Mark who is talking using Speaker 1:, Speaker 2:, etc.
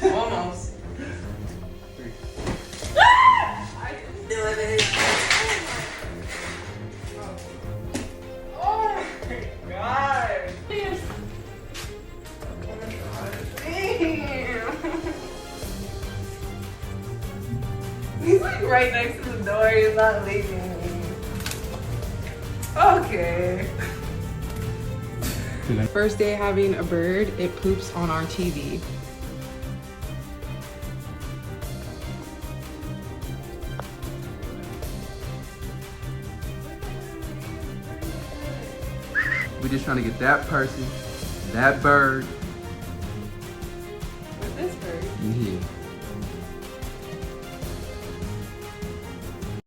Speaker 1: Almost. I didn't do it. Oh my god. Please. He's like right next to the door. He's not leaving me. Okay. First day having a bird, it poops on our TV.
Speaker 2: We're just trying to get that person, that bird.
Speaker 1: With this bird?
Speaker 2: In here.